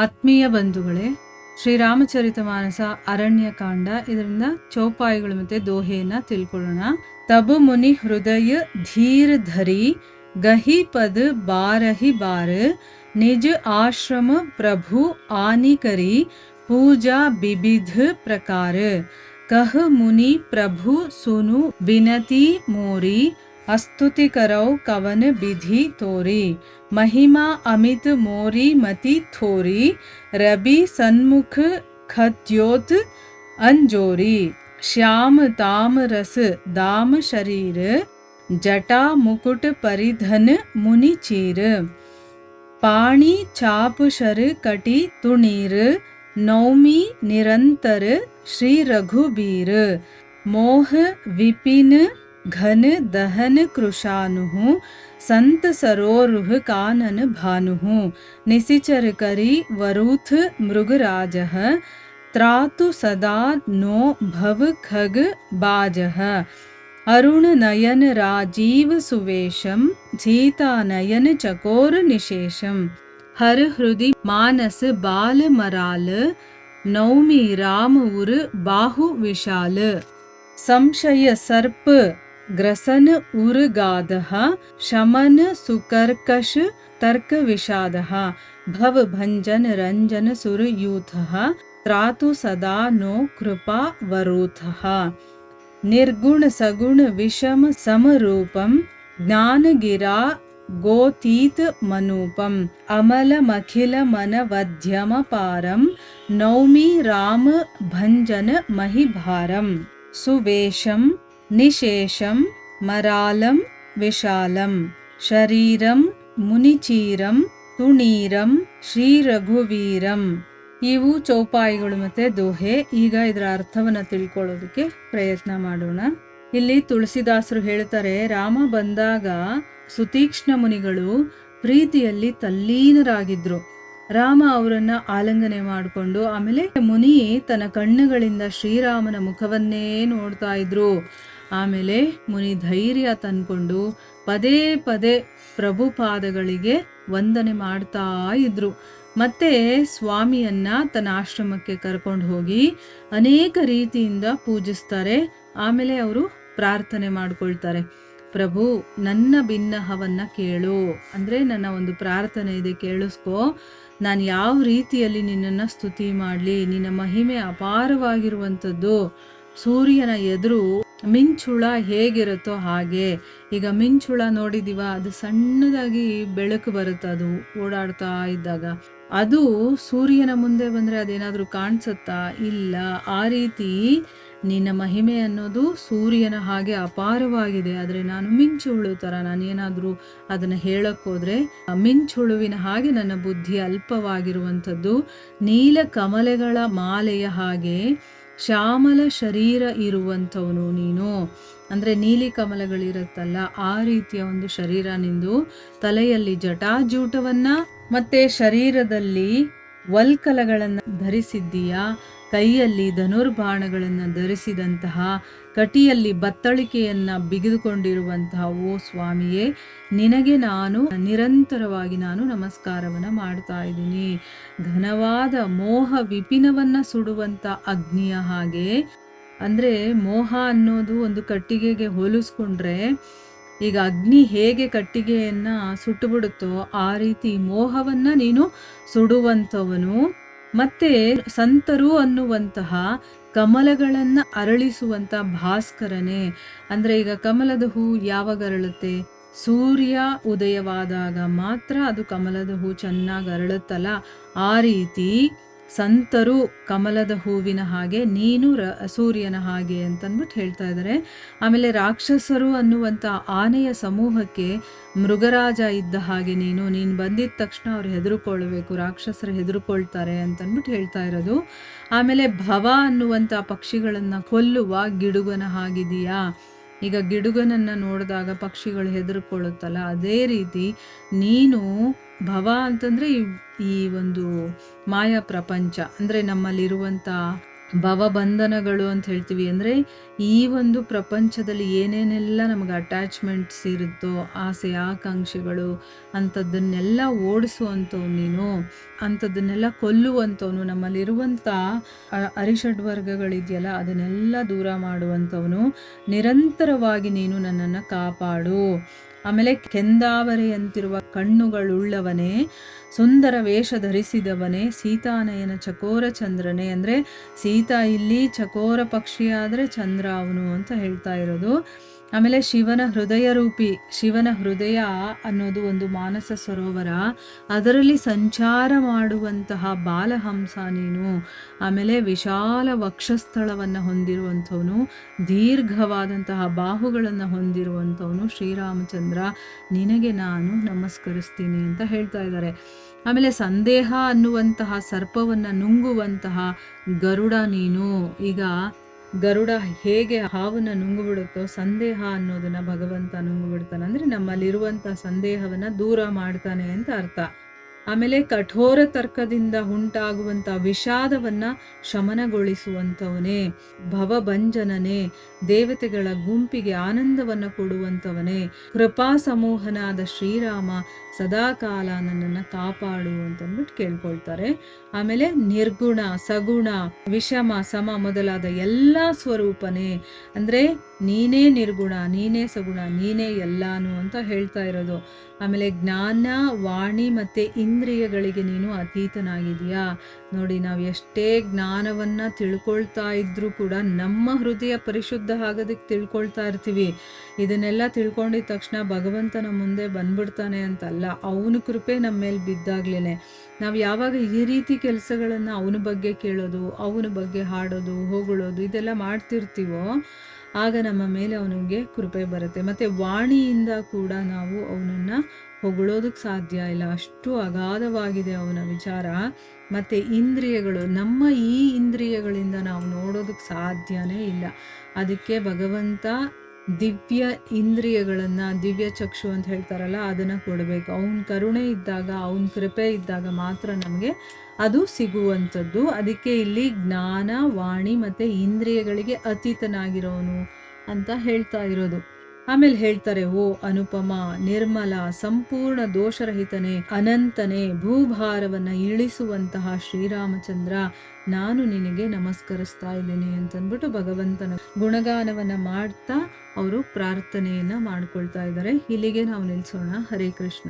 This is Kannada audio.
ಆತ್ಮೀಯ ಬಂಧುಗಳೇ, ಶ್ರೀರಾಮಚರಿತ ಮಾನಸ ಅರಣ್ಯಕಾಂಡ, ಇದರಿಂದ ಚೌಪಾಯಿಗಳು ಮತ್ತೆ ದೋಹೆಯನ್ನ ತಿಳ್ಕೊಳ್ಳೋಣ. ತಬು ಮುನಿ ಹೃದಯ ಧೀರ್ ಧರಿ ಗಹಿ ಪದ ಬಾರಹಿ ಬಾರ ನಿಜ ಆಶ್ರಮ ಪ್ರಭು ಆನಿ ಕರಿ ಪೂಜಾ ವಿವಿಧ ಪ್ರಕಾರ ಕಹ ಮುನಿ ಪ್ರಭು ಸುನು ಬಿನತಿ ಮೋರಿ अस्तुति करौ कवन विधि तोरी महिमा अमित मोरी मति थोरी रबी सन्मुख खद्योत अंजोरी श्याम ताम रस दाम शरीर जटा मुकुट परिधन मुनि चीर पाणी चाप शर कटी तुणीर नौमी निरंतर श्री रघुबीर मोह विपिन घन दहन कृशानुः संत सरोरुह कानन भानुः निसिचर करी वरुथ मृगराजः त्रातु सदा नो भव खग बाजः अरुण नयन राजीव सुवेशम सीता नयन चकोर निशेषम हर हृदि मानस बाल मराल नौमी राम उर बाहु विशाल संशय सर्प ग्रसन उर्गादः शमन सुकर्कश तर्क विषादः भव भंजन रंजन सुरयूथः त्रातु सदा नो कृपा वरूथः निर्गुण सगुण विषम समरूपम ज्ञान गिरा गोतीत मनूपम अमल मखिल मन वध्यम पारम नौमी राम भंजन महिभारम सुवेशम निशेषम मरालम विशालम शरीरम मुनिचीरम ತುಣೀರಂ ಶ್ರೀ ರಘುವೀರಂ. ಇವು ಚೌಪಾಯಿಗಳು ಮತ್ತೆ ದೋಹೆ. ಈಗ ಇದರ ಅರ್ಥವನ್ನ ತಿಳ್ಕೊಳ್ಳೋದಕ್ಕೆ ಪ್ರಯತ್ನ ಮಾಡೋಣ. ಇಲ್ಲಿ ತುಳಸಿದಾಸರು ಹೇಳ್ತಾರೆ, ರಾಮ ಬಂದಾಗ ಸುತೀಕ್ಷ್ಣ ಮುನಿಗಳು ಪ್ರೀತಿಯಲ್ಲಿ ತಲ್ಲೀನರಾಗಿದ್ರು. ರಾಮ ಅವರನ್ನ ಆಲಿಂಗನೆ ಮಾಡಿಕೊಂಡು ಆಮೇಲೆ ಮುನಿ ತನ್ನ ಕಣ್ಣುಗಳಿಂದ ಶ್ರೀರಾಮನ ಮುಖವನ್ನೇ ನೋಡ್ತಾ ಇದ್ರು. ಆಮೇಲೆ ಮುನಿ ಧೈರ್ಯ ತಂದ್ಕೊಂಡು ಪದೇ ಪದೇ ಪ್ರಭು ಪಾದಗಳಿಗೆ ವಂದನೆ ಮಾಡ್ತಾ ಇದ್ರು. ಮತ್ತೆ ಸ್ವಾಮಿಯನ್ನ ತನ್ನ ಆಶ್ರಮಕ್ಕೆ ಕರ್ಕೊಂಡು ಹೋಗಿ ಅನೇಕ ರೀತಿಯಿಂದ ಪೂಜಿಸ್ತಾರೆ. ಆಮೇಲೆ ಅವರು ಪ್ರಾರ್ಥನೆ ಮಾಡ್ಕೊಳ್ತಾರೆ, ಪ್ರಭು ನನ್ನ ಬಿನ್ನಹವನ್ನ ಕೇಳು, ಅಂದ್ರೆ ನನ್ನ ಒಂದು ಪ್ರಾರ್ಥನೆ ಇದೆ, ಕೇಳಿಸ್ಕೋ. ನಾನು ಯಾವ ರೀತಿಯಲ್ಲಿ ನಿನ್ನನ್ನು ಸ್ತುತಿ ಮಾಡಲಿ? ನಿನ್ನ ಮಹಿಮೆ ಅಪಾರವಾಗಿರುವಂಥದ್ದು. ಸೂರ್ಯನ ಎದುರು ಮಿಂಚುಳ ಹೇಗಿರುತ್ತೋ ಹಾಗೆ. ಈಗ ಮಿಂಚುಳ ನೋಡಿದೀವ, ಅದು ಸಣ್ಣದಾಗಿ ಬೆಳಕು ಬರುತ್ತೆ, ಅದು ಓಡಾಡ್ತಾ ಇದ್ದಾಗ. ಅದು ಸೂರ್ಯನ ಮುಂದೆ ಬಂದರೆ ಅದೇನಾದರೂ ಕಾಣಿಸುತ್ತಾ? ಇಲ್ಲ. ಆ ರೀತಿ ನಿನ್ನ ಮಹಿಮೆ ಅನ್ನೋದು ಸೂರ್ಯನ ಹಾಗೆ ಅಪಾರವಾಗಿದೆ. ಆದರೆ ನಾನು ಮಿಂಚುಹುಳು ಥರ, ನಾನೇನಾದರೂ ಅದನ್ನು ಹೇಳಕ್ಕೋದ್ರೆ ಮಿಂಚುಳುವಿನ ಹಾಗೆ ನನ್ನ ಬುದ್ಧಿ ಅಲ್ಪವಾಗಿರುವಂಥದ್ದು. ನೀಲ ಕಮಲೆಗಳ ಮಾಲೆಯ ಹಾಗೆ ಶ್ಯಾಮಲ ಶರೀರ ಇರುವಂಥವನು ನೀನು. ಅಂದರೆ ನೀಲಿ ಕಮಲಗಳಿರುತ್ತಲ್ಲ, ಆ ರೀತಿಯ ಒಂದು ಶರೀರ ನಿಂದು. ತಲೆಯಲ್ಲಿ ಜಟಾಜೂಟವನ್ನ ಮತ್ತೆ ಶರೀರದಲ್ಲಿ ವಲ್ಕಲಗಳನ್ನು ಧರಿಸಿದ್ದೀಯಾ. ಕೈಯಲ್ಲಿ ಧನುರ್ಬಾಣಗಳನ್ನು ಧರಿಸಿದಂತಹ, ಕಟಿಯಲ್ಲಿ ಬತ್ತಳಿಕೆಯನ್ನ ಬಿಗಿದುಕೊಂಡಿರುವಂತಹ ಓ ಸ್ವಾಮಿಯೇ, ನಿನಗೆ ನಾನು ನಿರಂತರವಾಗಿ ನಮಸ್ಕಾರವನ್ನು ಮಾಡ್ತಾ ಇದ್ದೀನಿ. ಘನವಾದ ಮೋಹ ವಿಪಿನವನ್ನ ಸುಡುವಂತ ಅಗ್ನಿಯ ಹಾಗೆ, ಅಂದ್ರೆ ಮೋಹ ಅನ್ನೋದು ಒಂದು ಕಟ್ಟಿಗೆಗೆ ಹೋಲಿಸ್ಕೊಂಡ್ರೆ, ಈಗ ಅಗ್ನಿ ಹೇಗೆ ಕಟ್ಟಿಗೆಯನ್ನ ಸುಟ್ಟು ಬಿಡುತ್ತೋ ಆ ರೀತಿ ಮೋಹವನ್ನ ನೀನು ಸುಡುವಂಥವನು. ಮತ್ತೆ ಸಂತರು ಅನ್ನುವಂತಹ ಕಮಲಗಳನ್ನ ಅರಳಿಸುವಂತ ಭಾಸ್ಕರನೇ. ಅಂದ್ರೆ ಈಗ ಕಮಲದ ಹೂ ಯಾವಾಗ ಅರಳುತ್ತೆ? ಸೂರ್ಯ ಉದಯವಾದಾಗ ಮಾತ್ರ ಅದು ಕಮಲದ ಹೂ ಚೆನ್ನಾಗಿ ಅರಳುತ್ತಲ್ಲ. ಆ ರೀತಿ ಸಂತರು ಕಮಲದ ಹೂವಿನ ಹಾಗೆ, ನೀನು ಸೂರ್ಯನ ಹಾಗೆ ಅಂತಂದ್ಬಿಟ್ಟು ಹೇಳ್ತಾ ಇದ್ದಾರೆ. ಆಮೇಲೆ ರಾಕ್ಷಸರು ಅನ್ನುವಂಥ ಆನೆಯ ಸಮೂಹಕ್ಕೆ ಮೃಗರಾಜ ಇದ್ದ ಹಾಗೆ ನೀನು ಬಂದಿದ್ದ ತಕ್ಷಣ ಅವ್ರು ಹೆದರುಕೊಳ್ಬೇಕು, ರಾಕ್ಷಸರು ಹೆದರುಕೊಳ್ತಾರೆ ಅಂತಂದ್ಬಿಟ್ಟು ಹೇಳ್ತಾ ಇರೋದು. ಆಮೇಲೆ ಭವ ಅನ್ನುವಂಥ ಪಕ್ಷಿಗಳನ್ನು ಕೊಲ್ಲುವ ಗಿಡುಗನ ಹಾಗಿದೆಯಾ. ಈಗ ಗಿಡುಗನನ್ನು ನೋಡಿದಾಗ ಪಕ್ಷಿಗಳು ಹೆದರ್ಕೊಳ್ಳುತ್ತಲ್ಲ, ಅದೇ ರೀತಿ ನೀನು ಭವ ಅಂತಂದರೆ ಈ ಒಂದು ಮಾಯಾ ಪ್ರಪಂಚ, ಅಂದರೆ ನಮ್ಮಲ್ಲಿರುವಂಥ ಭವಬಂಧನಗಳು ಅಂತ ಹೇಳ್ತೀವಿ. ಅಂದರೆ ಈ ಒಂದು ಪ್ರಪಂಚದಲ್ಲಿ ಏನೇನೆಲ್ಲ ನಮಗೆ ಅಟ್ಯಾಚ್ಮೆಂಟ್ಸ್ ಇರುತ್ತೋ, ಆಸೆ ಆಕಾಂಕ್ಷೆಗಳು, ಅಂಥದ್ದನ್ನೆಲ್ಲ ಓಡಿಸುವಂಥವು ನೀನು, ಅಂಥದ್ದನ್ನೆಲ್ಲ ಕೊಲ್ಲುವಂಥವನು, ನಮ್ಮಲ್ಲಿರುವಂಥ ಅರಿಷಡ್ ವರ್ಗಗಳಿದೆಯಲ್ಲ ಅದನ್ನೆಲ್ಲ ದೂರ ಮಾಡುವಂಥವನು, ನಿರಂತರವಾಗಿ ನೀನು ನನ್ನನ್ನು ಕಾಪಾಡು. ಆಮೇಲೆ ಕೆಂದಾವರೆಯಂತಿರುವ ಕಣ್ಣುಗಳುಳ್ಳವನೇ, ಸುಂದರ ವೇಷ ಧರಿಸಿದವನೇ, ಸೀತಾನಯನ ಚಕೋರ ಚಂದ್ರನೇ. ಅಂದರೆ ಸೀತಾ ಇಲ್ಲಿ ಚಕೋರ ಪಕ್ಷಿಯಾದರೆ ಚಂದ್ರ ಅವನು ಅಂತ ಹೇಳ್ತಾ ಇರೋದು. ಆಮೇಲೆ ಶಿವನ ಹೃದಯ ರೂಪಿ, ಶಿವನ ಹೃದಯ ಅನ್ನೋದು ಒಂದು ಮಾನಸ ಸರೋವರ, ಅದರಲ್ಲಿ ಸಂಚಾರ ಮಾಡುವಂತಹ ಬಾಲಹಂಸ ನೀನು. ಆಮೇಲೆ ವಿಶಾಲ ವಕ್ಷಸ್ಥಳವನ್ನು ಹೊಂದಿರುವಂಥವನು, ದೀರ್ಘವಾದಂತಹ ಬಾಹುಗಳನ್ನು ಹೊಂದಿರುವಂಥವನು ಶ್ರೀರಾಮಚಂದ್ರ, ನಿನಗೆ ನಾನು ನಮಸ್ಕರಿಸ್ತೀನಿ ಅಂತ ಹೇಳ್ತಾ ಇದ್ದಾರೆ. ಆಮೇಲೆ ಸಂದೇಹ ಅನ್ನುವಂತಹ ಸರ್ಪವನ್ನು ನುಂಗುವಂತಹ ಗರುಡ ನೀನು. ಈಗ ಗರುಡ ಹೇಗೆ ಹಾವನ್ನ ನುಂಗುಬಿಡುತ್ತೋ, ಸಂದೇಹ ಅನ್ನೋದನ್ನ ಭಗವಂತ ನುಂಗುಬಿಡ್ತಾನೆ. ಅಂದರೆ ನಮ್ಮಲ್ಲಿರುವಂಥ ಸಂದೇಹವನ್ನು ದೂರ ಮಾಡ್ತಾನೆ ಅಂತ ಅರ್ಥ. ಆಮೇಲೆ ಕಠೋರ ತರ್ಕದಿಂದ ಉಂಟಾಗುವಂಥ ವಿಷಾದವನ್ನು ಶಮನಗೊಳಿಸುವಂಥವನೇ, ಭವಭಂಜನನೇ, ದೇವತೆಗಳ ಗುಂಪಿಗೆ ಆನಂದವನ್ನು ಕೊಡುವಂಥವನೇ, ಕೃಪಾ ಸಮೂಹನಾದ ಶ್ರೀರಾಮ ಸದಾಕಾಲ ನನ್ನನ್ನು ಕಾಪಾಡು ಅಂತಂದ್ಬಿಟ್ಟು ಕೇಳ್ಕೊಳ್ತಾರೆ. ಆಮೇಲೆ ನಿರ್ಗುಣ, ಸಗುಣ, ವಿಷಮ, ಸಮ ಮೊದಲಾದ ಎಲ್ಲ ಸ್ವರೂಪನೇ. ಅಂದರೆ ನೀನೇ ನಿರ್ಗುಣ, ನೀನೇ ಸಗುಣ, ನೀನೇ ಎಲ್ಲಾನು ಅಂತ ಹೇಳ್ತಾ ಇರೋದು. ಆಮೇಲೆ ಜ್ಞಾನ, ವಾಣಿ ಮತ್ತು ಇಂದ್ರಿಯಗಳಿಗೆ ನೀನು ಅತೀತನಾಗಿದೆಯಾ. ನೋಡಿ, ನಾವು ಎಷ್ಟೇ ಜ್ಞಾನವನ್ನು ತಿಳ್ಕೊಳ್ತಾ ಇದ್ರೂ ಕೂಡ ನಮ್ಮ ಹೃದಯ ಪರಿಶುದ್ಧ ಆಗೋದಕ್ಕೆ ತಿಳ್ಕೊಳ್ತಾ ಇರ್ತೀವಿ. ಇದನ್ನೆಲ್ಲ ತಿಳ್ಕೊಂಡಿದ ತಕ್ಷಣ ಭಗವಂತನ ಮುಂದೆ ಬಂದ್ಬಿಡ್ತಾನೆ ಅಂತಲ್ಲ, ಅವನ ಕೃಪೆ ನಮ್ಮ ಮೇಲೆ ಬಿದ್ದಾಗ್ಲೇ ನಾವು ಯಾವಾಗ ಈ ರೀತಿ ಕೆಲಸಗಳನ್ನು ಅವನ ಬಗ್ಗೆ ಕೇಳೋದು, ಅವನ ಬಗ್ಗೆ ಹಾಡೋದು, ಹೊಗಳೋದು ಇದೆಲ್ಲ ಮಾಡ್ತಿರ್ತೀವೋ ಆಗ ನಮ್ಮ ಮೇಲೆ ಅವನಿಗೆ ಕೃಪೆ ಬರುತ್ತೆ. ಮತ್ತು ವಾಣಿಯಿಂದ ಕೂಡ ನಾವು ಅವನನ್ನು ಹೊಗಳೋದಕ್ಕೆ ಸಾಧ್ಯ ಇಲ್ಲ, ಅಷ್ಟು ಅಗಾಧವಾಗಿದೆ ಅವನ ವಿಚಾರ. ಮತ್ತು ಇಂದ್ರಿಯಗಳು, ನಮ್ಮ ಈ ಇಂದ್ರಿಯಗಳಿಂದ ನಾವು ನೋಡೋದಕ್ಕೆ ಸಾಧ್ಯನೇ ಇಲ್ಲ. ಅದಕ್ಕೆ ಭಗವಂತ ದಿವ್ಯ ಇಂದ್ರಿಯಗಳನ್ನು, ದಿವ್ಯ ಚಕ್ಷು ಅಂತ ಹೇಳ್ತಾರಲ್ಲ, ಅದನ್ನು ಕೊಡಬೇಕು. ಅವನ ಕರುಣೆ ಇದ್ದಾಗ, ಅವನ ಕೃಪೆ ಇದ್ದಾಗ ಮಾತ್ರ ನಮಗೆ ಅದು ಸಿಗುವಂಥದ್ದು. ಅದಕ್ಕೆ ಇಲ್ಲಿ ಜ್ಞಾನ, ವಾಣಿ ಮತ್ತು ಇಂದ್ರಿಯಗಳಿಗೆ ಅತೀತನಾಗಿರೋನು ಅಂತ ಹೇಳ್ತಾ ಇರೋದು. ಆಮೇಲೆ ಹೇಳ್ತಾರೆ, ಓ ಅನುಪಮ, ನಿರ್ಮಲ, ಸಂಪೂರ್ಣ ದೋಷರಹಿತನೇ, ಅನಂತನೇ, ಭೂಭಾರವನ್ನು ಇಳಿಸುವಂತಹ ಶ್ರೀರಾಮಚಂದ್ರ, ನಾನು ನಿನಗೆ ನಮಸ್ಕರಿಸ್ತಾ ಇದ್ದೀನಿ ಅಂತಂದ್ಬಿಟ್ಟು ಭಗವಂತನ ಗುಣಗಾನವನ್ನು ಮಾಡ್ತಾ ಅವರು ಪ್ರಾರ್ಥನೆಯನ್ನು ಮಾಡ್ಕೊಳ್ತಾ ಇದ್ದಾರೆ. ಇಲ್ಲಿಗೆ ನಾವು ನಿಲ್ಲಿಸೋಣ. ಹರೇ ಕೃಷ್ಣ.